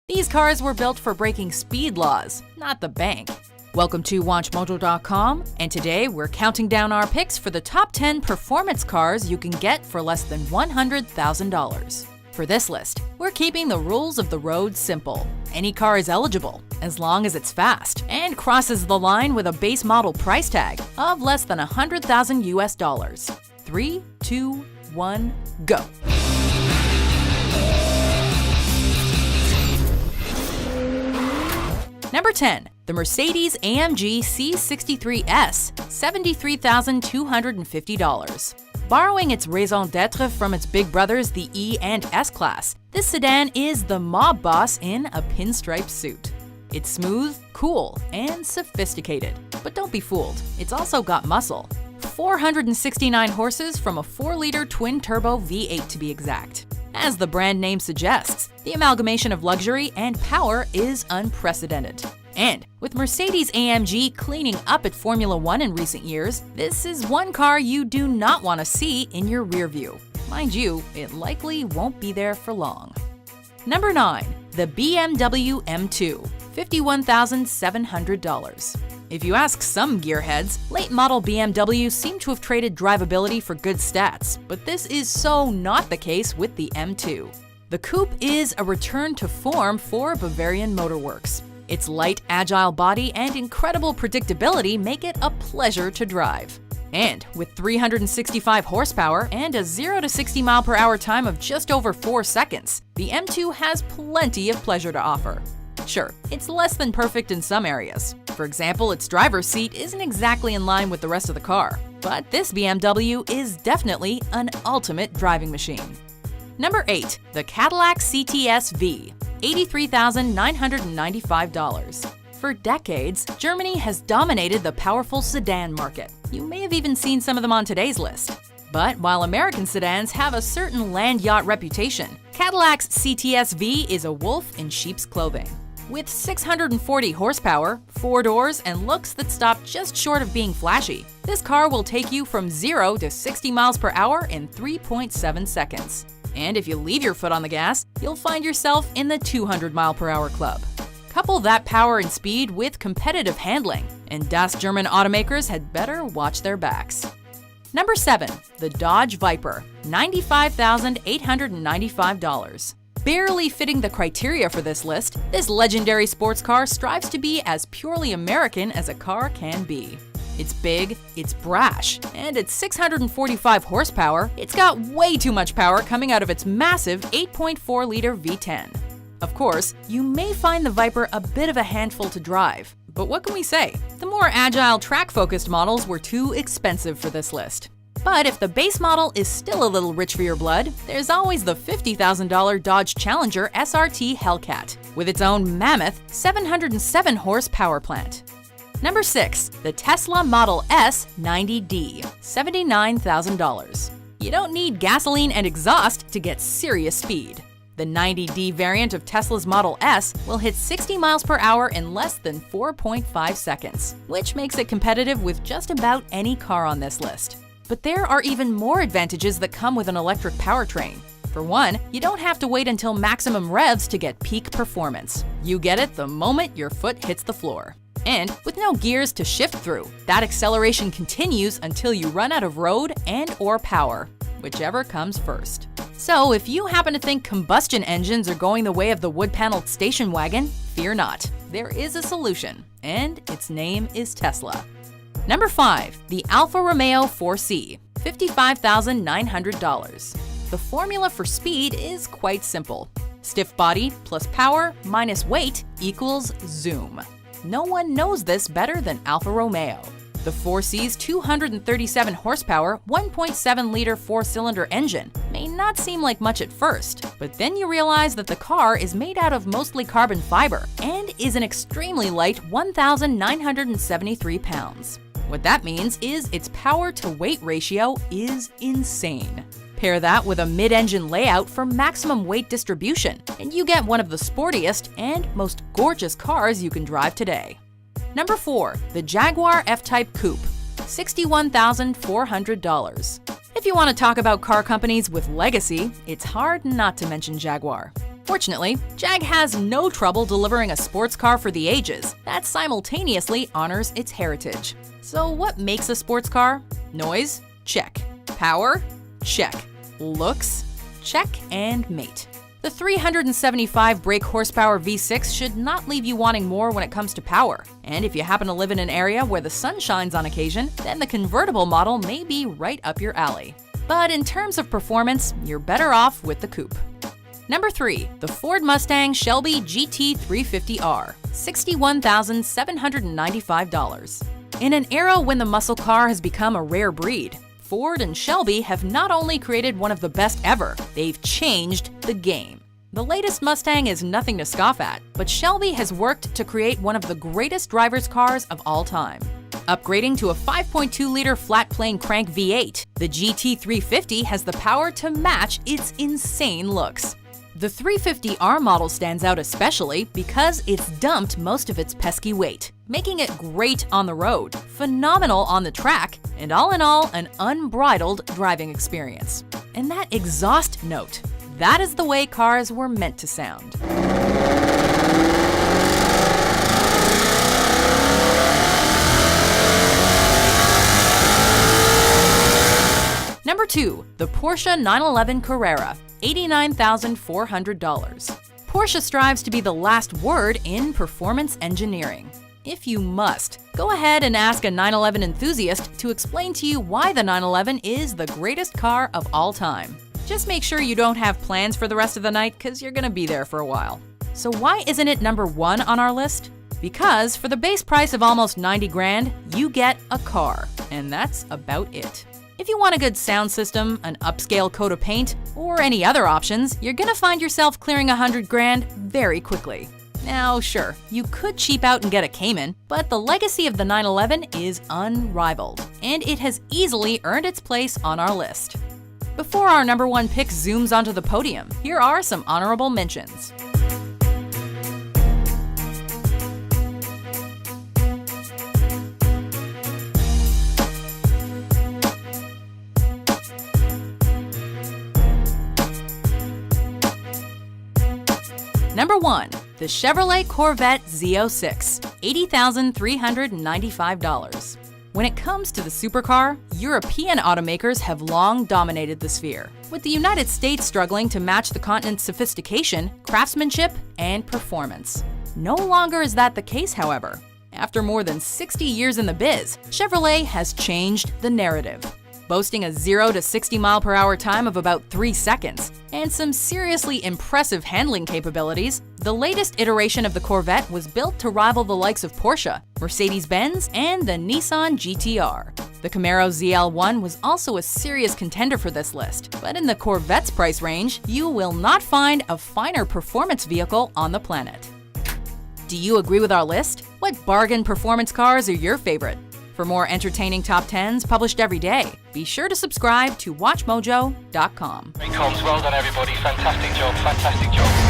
These cars were built for breaking speed laws, not the bank. Welcome to y2mate.com, and today we're counting down our picks for the top 10 performance cars you can get for less than $100,000. For this list, we're keeping the rules of the road simple. Any car is eligible, as long as it's fast, and crosses the line with a base model price tag of less than $100,000. 3, 2, 1, go! Number 10. The Mercedes-AMG C63S, $73,250. Borrowing its raison d'etre from its big brothers, the E and S Class, this sedan is the mob boss in a pinstripe suit. It's smooth, cool, and sophisticated. But don't be fooled, it's also got muscle. 469 horses from a 4-liter twin-turbo V8 to be exact. As the brand name suggests, the amalgamation of luxury and power is unprecedented. And with Mercedes-AMG cleaning up at Formula One in recent years, this is one car you do not want to see in your rear view. Mind you, it likely won't be there for long. Number 9. The BMW M2, $51,700. If you ask some gearheads, late model BMWs seem to have traded drivability for good stats, but this is so not the case with the M2. The coupe is a return to form for Bavarian Motorworks. Its light, agile body and incredible predictability make it a pleasure to drive. And with 365 horsepower and a 0 to 60 mph time of just over 4 seconds, the M2 has plenty of pleasure to offer. Sure, it's less than perfect in some areas. For example, its driver's seat isn't exactly in line with the rest of the car. But this BMW is definitely an ultimate driving machine. Number 8. The Cadillac CTS-V, $83,995. For decades, Germany has dominated the powerful sedan market. You may have even seen some of them on today's list. But while American sedans have a certain land yacht reputation, Cadillac's CTS-V is a wolf in sheep's clothing. With 640 horsepower, 4 doors, and looks that stop just short of being flashy, this car will take you from 0 to 60 mph in 3.7 seconds. And if you leave your foot on the gas, you'll find yourself in the 200 mph club. Couple that power and speed with competitive handling, and Das German automakers had better watch their backs. Number 7. The Dodge Viper, $95,895. Barely fitting the criteria for this list, this legendary sports car strives to be as purely American as a car can be. It's big, it's brash, and at 645 horsepower, it's got way too much power coming out of its massive 8.4-liter V10. Of course, you may find the Viper a bit of a handful to drive, but what can we say? The more agile, track-focused models were too expensive for this list. But if the base model is still a little rich for your blood, there's always the $50,000 Dodge Challenger SRT Hellcat, with its own mammoth 707 horse power plant. Number 6. The Tesla Model S 90D, $79,000. You don't need gasoline and exhaust to get serious speed. The 90D variant of Tesla's Model S will hit 60 mph in less than 4.5 seconds, which makes it competitive with just about any car on this list. But there are even more advantages that come with an electric powertrain. For one, you don't have to wait until maximum revs to get peak performance. You get it the moment your foot hits the floor. And with no gears to shift through, that acceleration continues until you run out of road and/or power, whichever comes first. So if you happen to think combustion engines are going the way of the wood-paneled station wagon, fear not. There is a solution, and its name is Tesla. Number 5. The Alfa Romeo 4C, $55,900. The formula for speed is quite simple. Stiff body plus power minus weight equals zoom. No one knows this better than Alfa Romeo. The 4C's 237 horsepower, 1.7-liter 4-cylinder engine may not seem like much at first, but then you realize that the car is made out of mostly carbon fiber and is an extremely light 1,973 pounds. What that means is its power-to-weight ratio is insane. Pair that with a mid-engine layout for maximum weight distribution, and you get one of the sportiest and most gorgeous cars you can drive today. Number 4. The Jaguar F-Type Coupe, $61,400. If you want to talk about car companies with legacy, it's hard not to mention Jaguar. Fortunately, Jag has no trouble delivering a sports car for the ages that simultaneously honors its heritage. So what makes a sports car? Noise? Check. Power? Check. Looks? Check and mate. The 375 brake horsepower V6 should not leave you wanting more when it comes to power. And if you happen to live in an area where the sun shines on occasion, then the convertible model may be right up your alley. But in terms of performance, you're better off with the coupe. Number 3. The Ford Mustang Shelby GT350R, $61,795. In an era when the muscle car has become a rare breed, Ford and Shelby have not only created one of the best ever, they've changed the game. The latest Mustang is nothing to scoff at, but Shelby has worked to create one of the greatest driver's cars of all time. Upgrading to a 5.2-liter flat-plane crank V8, the GT350 has the power to match its insane looks. The 350R model stands out especially because it's dumped most of its pesky weight, making it great on the road, phenomenal on the track, and all in all, an unbridled driving experience. And that exhaust note, that is the way cars were meant to sound. Number 2. The Porsche 911 Carrera, $89,400. Porsche strives to be the last word in performance engineering. If you must, go ahead and ask a 911 enthusiast to explain to you why the 911 is the greatest car of all time. Just make sure you don't have plans for the rest of the night because you're gonna be there for a while. So why isn't it number 1 on our list? Because for the base price of almost 90 grand, you get a car, and that's about it. If you want a good sound system, an upscale coat of paint, or any other options, you're gonna find yourself clearing 100 grand very quickly. Now, sure, you could cheap out and get a Cayman, but the legacy of the 911 is unrivaled, and it has easily earned its place on our list. Before our number 1 pick zooms onto the podium, here are some honorable mentions. Number 1. The Chevrolet Corvette Z06, $80,395. When it comes to the supercar, European automakers have long dominated the sphere, with the United States struggling to match the continent's sophistication, craftsmanship, and performance. No longer is that the case, however. After more than 60 years in the biz, Chevrolet has changed the narrative. Boasting a 0 to 60 mph time of about 3 seconds, and some seriously impressive handling capabilities, the latest iteration of the Corvette was built to rival the likes of Porsche, Mercedes-Benz, and the Nissan GT-R. The Camaro ZL1 was also a serious contender for this list, but in the Corvette's price range, you will not find a finer performance vehicle on the planet. Do you agree with our list? What bargain performance cars are your favorite? For more entertaining top 10s published every day, be sure to subscribe to WatchMojo.com. Well done, everybody. Fantastic job.